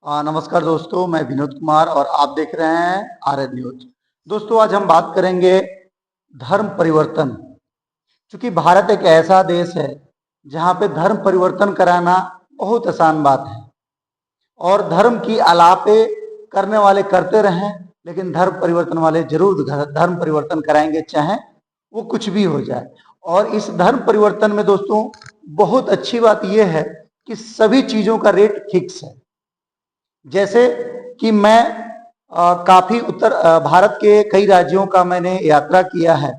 नमस्कार दोस्तों, मैं विनोद कुमार और आप देख रहे हैं आरएन न्यूज। दोस्तों, आज हम बात करेंगे धर्म परिवर्तन। क्योंकि भारत एक ऐसा देश है जहां पे धर्म परिवर्तन कराना बहुत आसान बात है और धर्म की आलापे करने वाले करते रहें, लेकिन धर्म परिवर्तन वाले जरूर धर्म परिवर्तन कराएंगे, चाहे वो कुछ भी हो जाए। और इस धर्म परिवर्तन में दोस्तों बहुत अच्छी बात यह है कि सभी चीजों का रेट फिक्स है। जैसे कि मैं काफी उत्तर भारत के कई राज्यों का मैंने यात्रा किया है,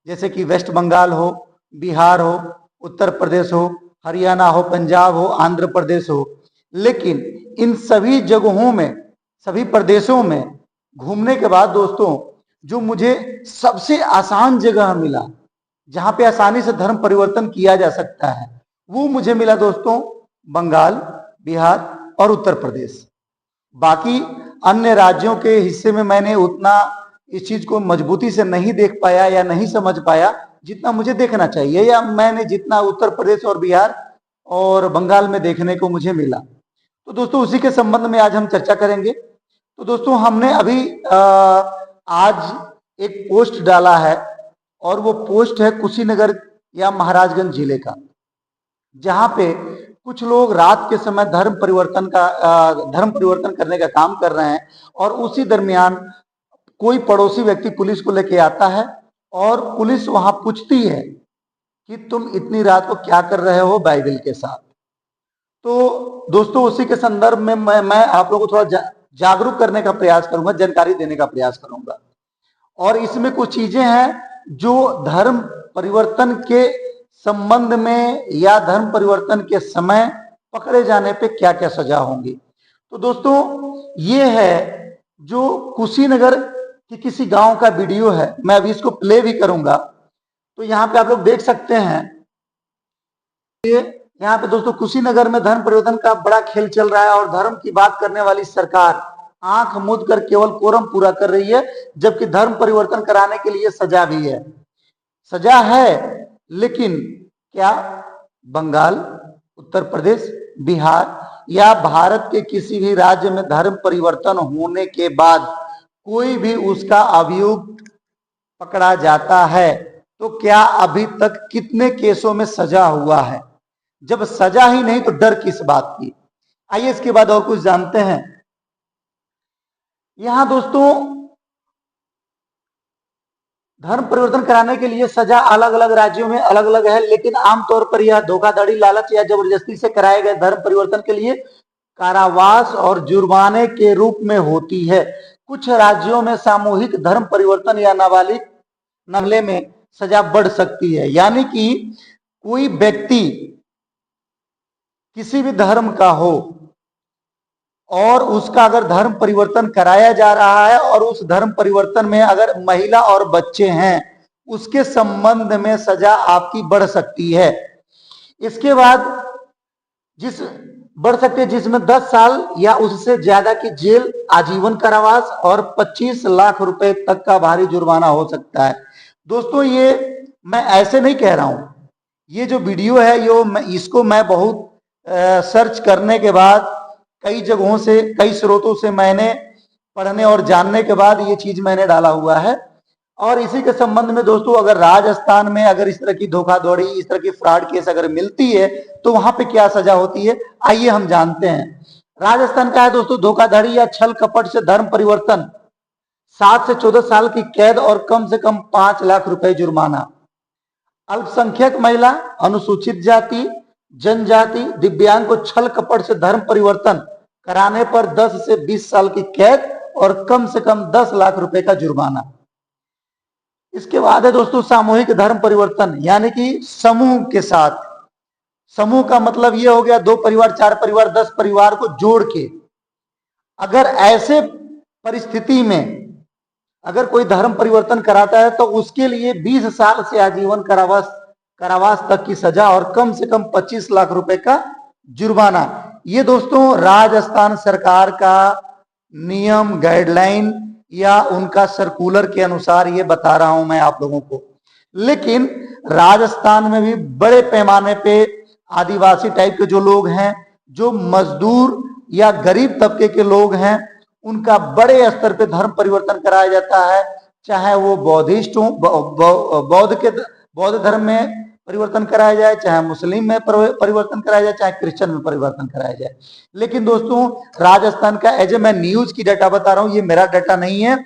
जैसे कि वेस्ट बंगाल हो, बिहार हो, उत्तर प्रदेश हो, हरियाणा हो, पंजाब हो, आंध्र प्रदेश हो। लेकिन इन सभी जगहों में, सभी प्रदेशों में घूमने के बाद दोस्तों जो मुझे सबसे आसान जगह मिला, जहां पे आसानी से धर्म परिवर्तन किया जा सकता है, वो मुझे मिला दोस्तों बंगाल, बिहार और उत्तर प्रदेश। बाकी अन्य राज्यों के हिस्से में मैंने उतना इस चीज को मजबूती से नहीं देख पाया या नहीं समझ पाया जितना मुझे देखना चाहिए, या मैंने जितना उत्तर प्रदेश और बिहार और बंगाल में देखने को मुझे मिला। तो दोस्तों उसी के संबंध में आज हम चर्चा करेंगे। तो दोस्तों हमने अभी आज एक पोस्ट डाला है और वो पोस्ट है कुशीनगर या महाराजगंज जिले का, जहां पे कुछ लोग रात के समय धर्म परिवर्तन करने का काम कर रहे हैं। और उसी दरमियान कोई पड़ोसी व्यक्ति पुलिस को लेके आता है और पुलिस वहां पूछती है कि तुम इतनी रात को क्या कर रहे हो बाइबल के साथ। तो दोस्तों उसी के संदर्भ में मैं आप लोगों को थोड़ा जागरूक करने का प्रयास करूंगा, जानकारी देने का प्रयास करूंगा। और इसमें कुछ चीजें हैं जो धर्म परिवर्तन के संबंध में या धर्म परिवर्तन के समय पकड़े जाने पे क्या क्या सजा होंगी। तो दोस्तों ये है जो कुशीनगर की किसी गांव का वीडियो है, मैं अभी इसको प्ले भी करूंगा। तो यहाँ पे आप लोग देख सकते हैं, यहाँ पे दोस्तों कुशीनगर में धर्म परिवर्तन का बड़ा खेल चल रहा है और धर्म की बात करने वाली सरकार आंख मूंद कर केवल कोरम पूरा कर रही है, जबकि धर्म परिवर्तन कराने के लिए सजा भी है। सजा है, लेकिन क्या बंगाल, उत्तर प्रदेश, बिहार या भारत के किसी भी राज्य में धर्म परिवर्तन होने के बाद कोई भी उसका अभियुक्त पकड़ा जाता है तो क्या अभी तक कितने केसों में सजा हुआ है? जब सजा ही नहीं तो डर किस बात की? आइए इसके बाद और कुछ जानते हैं। यहां दोस्तों धर्म परिवर्तन कराने के लिए सजा अलग अलग राज्यों में अलग अलग है, लेकिन आमतौर पर यह धोखाधड़ी, लालच या जबरदस्ती से कराए गए धर्म परिवर्तन के लिए कारावास और जुर्माने के रूप में होती है। कुछ राज्यों में सामूहिक धर्म परिवर्तन या नाबालिग मामले में सजा बढ़ सकती है, यानी कि कोई व्यक्ति किसी भी धर्म का हो और उसका अगर धर्म परिवर्तन कराया जा रहा है और उस धर्म परिवर्तन में अगर महिला और बच्चे हैं, उसके संबंध में सजा आपकी बढ़ सकती है। इसके बाद बढ़ सकती है जिसमें 10 साल या उससे ज्यादा की जेल, आजीवन कारावास और 25 लाख रुपए तक का भारी जुर्माना हो सकता है। दोस्तों ये मैं ऐसे नहीं कह रहा हूं, ये जो वीडियो है इसको मैं बहुत सर्च करने के बाद, कई जगहों से, कई स्रोतों से मैंने पढ़ने और जानने के बाद ये चीज मैंने डाला हुआ है। और इसी के संबंध में दोस्तों अगर राजस्थान में अगर इस तरह की धोखाधड़ी, इस तरह की फ्रॉड केस अगर मिलती है तो वहां पे क्या सजा होती है, आइए हम जानते हैं। राजस्थान का है दोस्तों धोखाधड़ी या छल कपट से धर्म परिवर्तन, 7 से 14 साल की कैद और कम से कम 5 लाख रुपए जुर्माना। अल्पसंख्यक महिला, अनुसूचित जाति, जनजाति, दिव्यांग को छल कपट से धर्म परिवर्तन कराने पर 10 से 20 साल की कैद और कम से कम 10 लाख रुपए का जुर्माना। इसके बाद है दोस्तों सामूहिक धर्म परिवर्तन, यानी कि समूह के साथ। समूह का मतलब यह हो गया 2 परिवार, 4 परिवार, 10 परिवार को जोड़ के। अगर ऐसे परिस्थिति में अगर कोई धर्म परिवर्तन कराता है तो उसके लिए 20 साल से आजीवन कारावास तक की सजा और कम से कम 25 लाख रुपए का जुर्माना। ये दोस्तों राजस्थान सरकार का नियम, गाइडलाइन या उनका सर्कुलर के अनुसार ये बता रहा हूं मैं आप लोगों को। लेकिन राजस्थान में भी बड़े पैमाने पे आदिवासी टाइप के जो लोग हैं, जो मजदूर या गरीब तबके के लोग हैं उनका बड़े स्तर पे धर्म परिवर्तन कराया जाता है, चाहे वो बौद्धिस्ट हो, बौद्ध धर्म में परिवर्तन कराया जाए, चाहे मुस्लिम में परिवर्तन कराया जाए, चाहे क्रिश्चियन में परिवर्तन कराया जाए। लेकिन दोस्तों राजस्थान का एज ए मैं न्यूज की डाटा बता रहा हूं, ये मेरा डाटा नहीं है,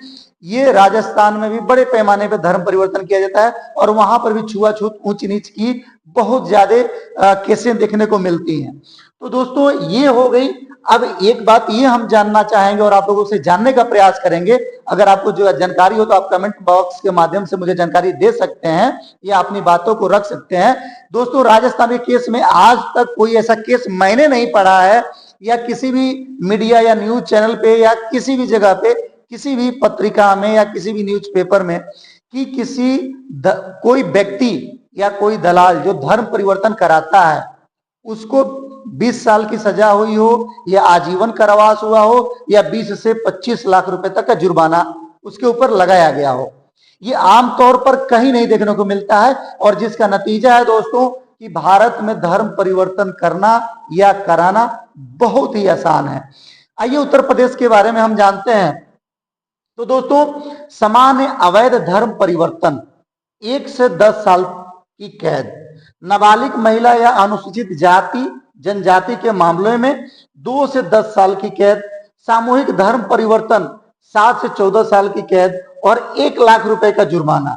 ये राजस्थान में भी बड़े पैमाने पर धर्म परिवर्तन किया जाता है और वहां पर भी छुआछूत ऊंच नीच की बहुत ज्यादा केसें देखने को मिलती हैं। तो दोस्तों ये हो गई। अब एक बात ये हम जानना चाहेंगे और आप लोगों से जानने का प्रयास करेंगे, अगर आपको जो जानकारी हो तो आप कमेंट बॉक्स के माध्यम से मुझे जानकारी दे सकते हैं या अपनी बातों को रख सकते हैं। दोस्तों राजस्थान के केस में आज तक कोई ऐसा केस मैंने नहीं पढ़ा है या किसी भी मीडिया या न्यूज चैनल पे या किसी भी जगह पे, किसी भी पत्रिका में या किसी भी न्यूज़पेपर में कि कोई व्यक्ति या कोई दलाल जो धर्म परिवर्तन कराता है उसको 20 साल की सजा हुई हो या आजीवन कारावास हुआ हो या 20 से 25 लाख रुपए तक का जुर्माना उसके ऊपर लगाया गया हो। ये आमतौर पर कहीं नहीं देखने को मिलता है और जिसका नतीजा है दोस्तों कि भारत में धर्म परिवर्तन करना या कराना बहुत ही आसान है। आइए उत्तर प्रदेश के बारे में हम जानते हैं। तो दोस्तों सामान्य अवैध धर्म परिवर्तन 1 से 10 साल की कैद, नाबालिग महिला या अनुसूचित जाति जनजाति के मामले में 2 से 10 साल की कैद, सामूहिक धर्म परिवर्तन 7 से 14 साल की कैद और 1 लाख रुपए का जुर्माना,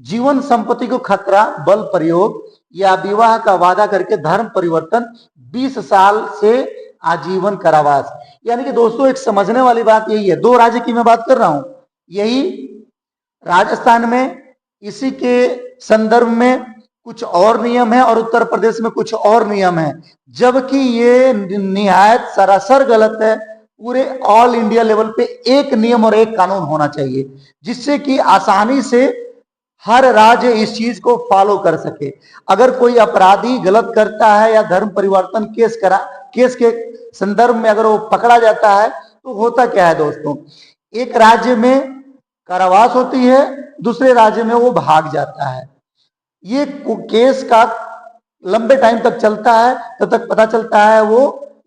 जीवन संपत्ति को खतरा, बल प्रयोग या विवाह का वादा करके धर्म परिवर्तन 20 साल से आजीवन कारावास। यानी कि दोस्तों एक समझने वाली बात यही है, 2 राज्य की मैं बात कर रहा हूं, यही राजस्थान में इसी के संदर्भ में कुछ और नियम है और उत्तर प्रदेश में कुछ और नियम है, जबकि ये निहायत सरासर गलत है। पूरे ऑल इंडिया लेवल पे एक नियम और एक कानून होना चाहिए जिससे कि आसानी से हर राज्य इस चीज को फॉलो कर सके। अगर कोई अपराधी गलत करता है या धर्म परिवर्तन केस के संदर्भ में अगर वो पकड़ा जाता है तो होता क्या है दोस्तों, एक राज्य में कारावास होती है, दूसरे राज्य में वो भाग जाता है। ये केस का लंबे टाइम तक चलता है, तब तक पता चलता है वो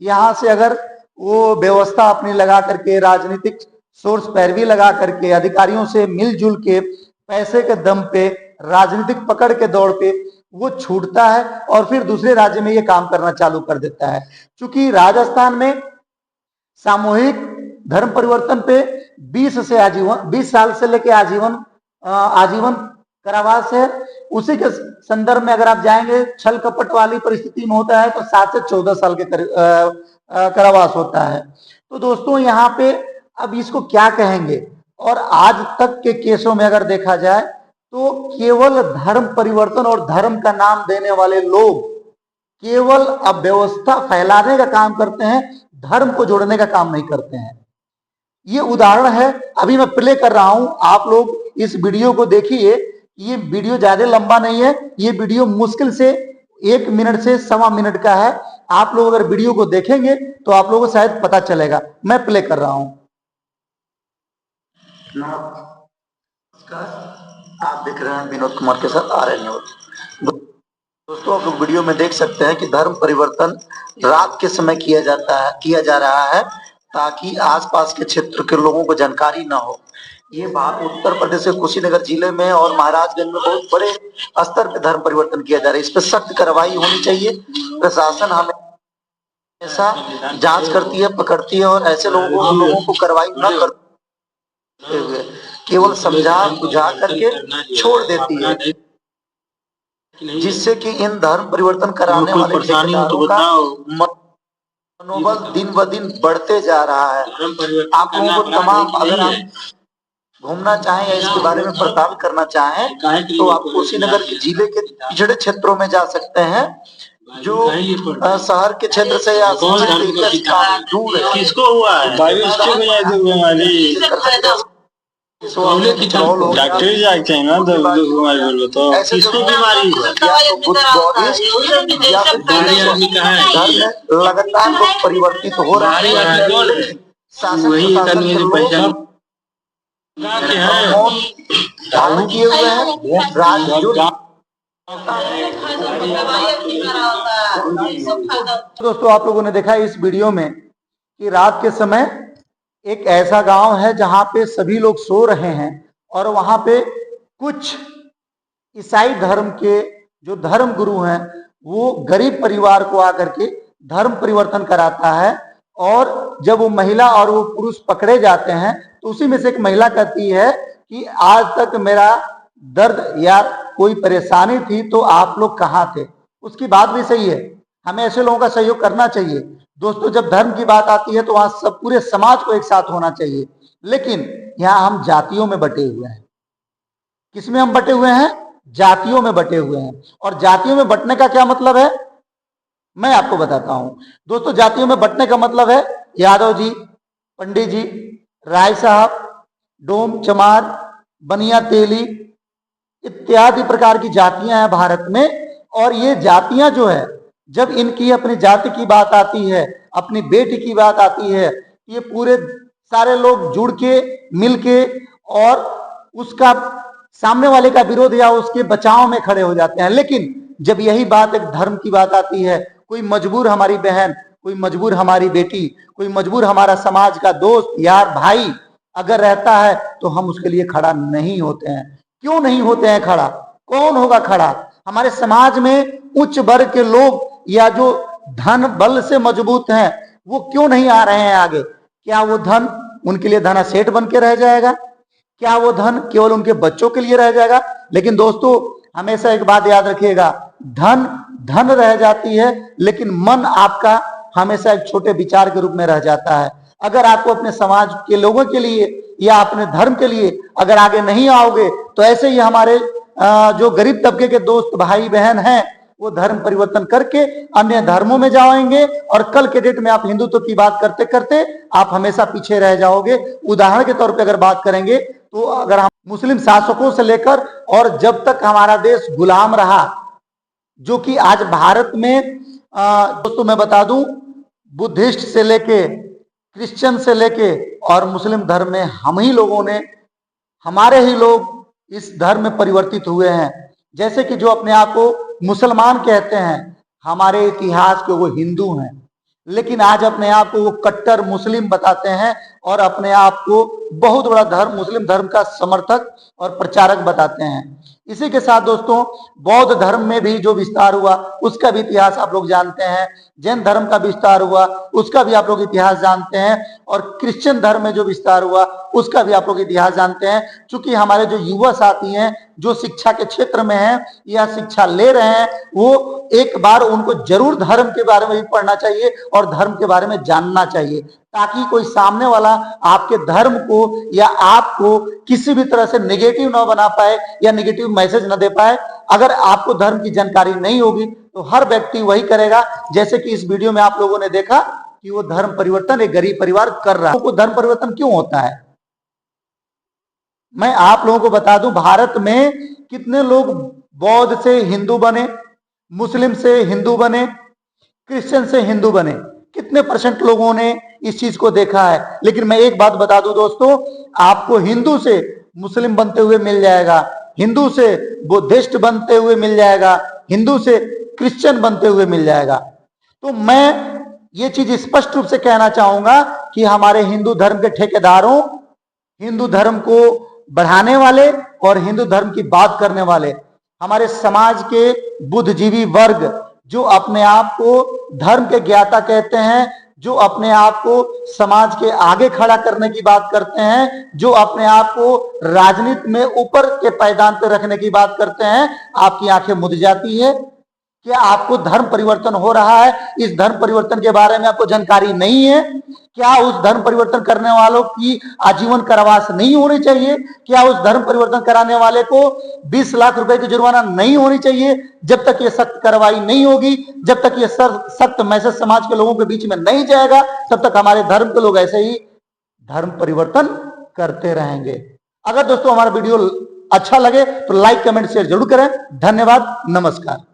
यहां से अगर वो व्यवस्था अपनी लगा करके, राजनीतिक सोर्स पैरवी लगा करके, अधिकारियों से मिलजुल के, पैसे के दम पे, राजनीतिक पकड़ के दौड़ पे वो छूटता है और फिर दूसरे राज्य में ये काम करना चालू कर देता है। क्योंकि राजस्थान में सामूहिक धर्म परिवर्तन पे 20 साल से लेकर आजीवन कारावास है। उसी के संदर्भ में अगर आप जाएंगे छल कपट वाली परिस्थिति में होता है तो 7 से 14 साल के कारावास होता है। तो दोस्तों यहाँ पे अब इसको क्या कहेंगे, और आज तक के केसों में अगर देखा जाए तो केवल धर्म परिवर्तन और धर्म का नाम देने वाले लोग केवल अव्यवस्था फैलाने का काम करते हैं, धर्म को जोड़ने का काम नहीं करते हैं। ये उदाहरण है, अभी मैं प्ले कर रहा हूं, आप लोग इस वीडियो को देखिए। ये वीडियो ज्यादा लंबा नहीं है, ये वीडियो मुश्किल से 1 मिनट से 1.25 मिनट का है। आप लोग अगर वीडियो को देखेंगे तो आप लोगों को शायद पता चलेगा। मैं प्ले कर रहा हूं। आप देख रहे हैं विनोद कुमार के साथ आर्यन न्यूज। दोस्तों आप लोग वीडियो में देख सकते हैं कि धर्म परिवर्तन रात के समय किया जा रहा है ताकि आसपास के क्षेत्र के लोगों को जानकारी ना हो। ये बात उत्तर प्रदेश के कुशीनगर जिले में और महाराजगंज में बहुत बड़े स्तर पे धर्म परिवर्तन किया जा रहा है। इस पर सख्त कार्रवाई होनी चाहिए। प्रशासन हमेशा जांच करती है, पकड़ती है और ऐसे लोगों को कार्रवाई न करते हुए केवल समझा बुझा करके छोड़ देती है, जिससे कि इन धर्म परिवर्तन कराने वाले ठेकेदारों का मनोबल दिन ब दिन बढ़ते जा रहा है। आप लोगों को तमाम, अगर आप घूमना चाहें या इसके बारे में पड़ताल करना चाहें तो आप कुशीनगर के जिले के पिछड़े क्षेत्रों में जा सकते हैं जो शहर के क्षेत्र से या दूर है। किसको हुआ है? डॉक्टर जाते हैं ना बीमारी बोलो तो किसको बीमारी लगातार परिवर्तित हो रहा है। वही पहचान किए हुए हैं। दोस्तों आप लोगों ने देखा इस वीडियो में कि रात के समय एक ऐसा गांव है जहां पे सभी लोग सो रहे हैं और वहां पे कुछ ईसाई धर्म के जो धर्म गुरु हैं वो गरीब परिवार को आकर के धर्म परिवर्तन कराता है। और जब वो महिला और वो पुरुष पकड़े जाते हैं तो उसी में से एक महिला कहती है कि आज तक मेरा दर्द या कोई परेशानी थी तो आप लोग कहाँ थे। उसकी बात भी सही है, हमें ऐसे लोगों का सहयोग करना चाहिए। दोस्तों, जब धर्म की बात आती है तो वहां सब पूरे समाज को एक साथ होना चाहिए, लेकिन यहाँ हम जातियों में बटे हुए हैं। किसमें हम बटे हुए हैं? जातियों में बटे हुए हैं। और जातियों में बटने का क्या मतलब है मैं आपको बताता हूं। दोस्तों, जातियों में बटने का मतलब है यादव जी, पंडित जी, राय साहब, डोम, चमार, बनिया, तेली इत्यादि प्रकार की जातियां हैं भारत में। और ये जातियां जो है, जब इनकी अपनी जाति की बात आती है, अपनी बेटी की बात आती है, ये पूरे सारे लोग जुड़ के मिल के और उसका सामने वाले का विरोध या उसके बचाव में खड़े हो जाते हैं। लेकिन जब यही बात एक धर्म की बात आती है, कोई मजबूर हमारी बहन, कोई मजबूर हमारी बेटी, कोई मजबूर हमारा समाज का दोस्त, यार, भाई अगर रहता है तो हम उसके लिए खड़ा नहीं होते हैं। क्यों नहीं होते हैं खड़ा? कौन होगा खड़ा? हमारे समाज में उच्च वर्ग के लोग या जो धन बल से मजबूत हैं वो क्यों नहीं आ रहे हैं आगे? क्या वो धन उनके लिए धनासेठ बन के रह जाएगा? क्या वो धन केवल उनके बच्चों के लिए रह जाएगा? लेकिन दोस्तों, हमेशा एक बात याद रखिएगा, धन धन रह जाती है लेकिन मन आपका हमेशा एक छोटे विचार के रूप में रह जाता है। अगर आपको अपने समाज के लोगों के लिए या अपने धर्म के लिए अगर आगे नहीं आओगे तो ऐसे ही हमारे जो गरीब तबके के दोस्त भाई बहन हैं वो धर्म परिवर्तन करके अन्य धर्मों में जाएंगे और कल के डेट में आप हिंदुत्व की बात करते करते आप हमेशा पीछे रह जाओगे। उदाहरण के तौर पे अगर बात करेंगे तो अगर हम मुस्लिम शासकों से लेकर और जब तक हमारा देश गुलाम रहा, जो कि आज भारत में दोस्तों मैं बता दूं, बुद्धिस्ट से लेके क्रिश्चियन से लेके और मुस्लिम धर्म में हम ही लोगों ने, हमारे ही लोग इस धर्म में परिवर्तित हुए हैं। जैसे कि जो अपने आप को मुसलमान कहते हैं, हमारे इतिहास के वो हिंदू हैं, लेकिन आज अपने आप को वो कट्टर मुस्लिम बताते हैं और अपने आप को बहुत बड़ा धर्म मुस्लिम धर्म का समर्थक और प्रचारक बताते हैं। इसी के साथ दोस्तों, बौद्ध धर्म में भी जो विस्तार हुआ उसका भी इतिहास आप लोग जानते हैं। जैन धर्म का विस्तार हुआ उसका भी आप लोग इतिहास जानते हैं। और क्रिश्चियन धर्म में जो विस्तार हुआ उसका भी आप लोग इतिहास जानते हैं। क्योंकि हमारे जो युवा साथी हैं जो शिक्षा के क्षेत्र में हैं या शिक्षा ले रहे हैं, वो एक बार उनको जरूर धर्म के बारे में भी पढ़ना चाहिए और धर्म के बारे में जानना चाहिए, ताकि कोई सामने वाला आपके धर्म को या आपको किसी भी तरह से नेगेटिव ना बना पाए या नेगेटिव मैसेज ना दे पाए। अगर आपको धर्म की जानकारी नहीं होगी तो हर व्यक्ति वही करेगा जैसे कि इस वीडियो में आप लोगों ने देखा कि वो धर्म परिवर्तन एक गरीब परिवार कर रहा है। तो धर्म परिवर्तन क्यों होता है मैं आप लोगों को बता दूं, भारत में कितने लोग बौद्ध से हिंदू बने, मुस्लिम से हिंदू बने, क्रिश्चियन से हिंदू बने, कितने % लोगों ने इस चीज को देखा है। लेकिन मैं एक बात बता दूं दोस्तों, आपको हिंदू से मुस्लिम बनते हुए मिल जाएगा, हिंदू से बुद्धिस्ट बनते हुए मिल जाएगा, हिंदू से क्रिश्चियन बनते हुए मिल जाएगा। तो मैं ये चीज स्पष्ट रूप से कहना चाहूंगा कि हमारे हिंदू धर्म के ठेकेदारों, हिंदू धर्म को बढ़ाने वाले और हिंदू धर्म की बात करने वाले, हमारे समाज के बुद्धिजीवी वर्ग जो अपने आप को धर्म के ज्ञाता कहते हैं, जो अपने आप को समाज के आगे खड़ा करने की बात करते हैं, जो अपने आप को राजनीति में ऊपर के पायदान पर रखने की बात करते हैं, आपकी आंखें मुद जाती है। क्या आपको धर्म परिवर्तन हो रहा है, इस धर्म परिवर्तन के बारे में आपको जानकारी नहीं है? क्या उस धर्म परिवर्तन करने वालों की आजीवन कारावास नहीं होनी चाहिए? क्या उस धर्म परिवर्तन कराने वाले को 20 लाख रुपए की जुर्माना नहीं होनी चाहिए? जब तक ये सख्त कार्रवाई नहीं होगी, जब तक ये सख्त मैसेज समाज के लोगों के बीच में नहीं जाएगा, तब तक हमारे धर्म के लोग ऐसे ही धर्म परिवर्तन करते रहेंगे। अगर दोस्तों हमारा वीडियो अच्छा लगे तो लाइक, कमेंट, शेयर जरूर करें। धन्यवाद, नमस्कार।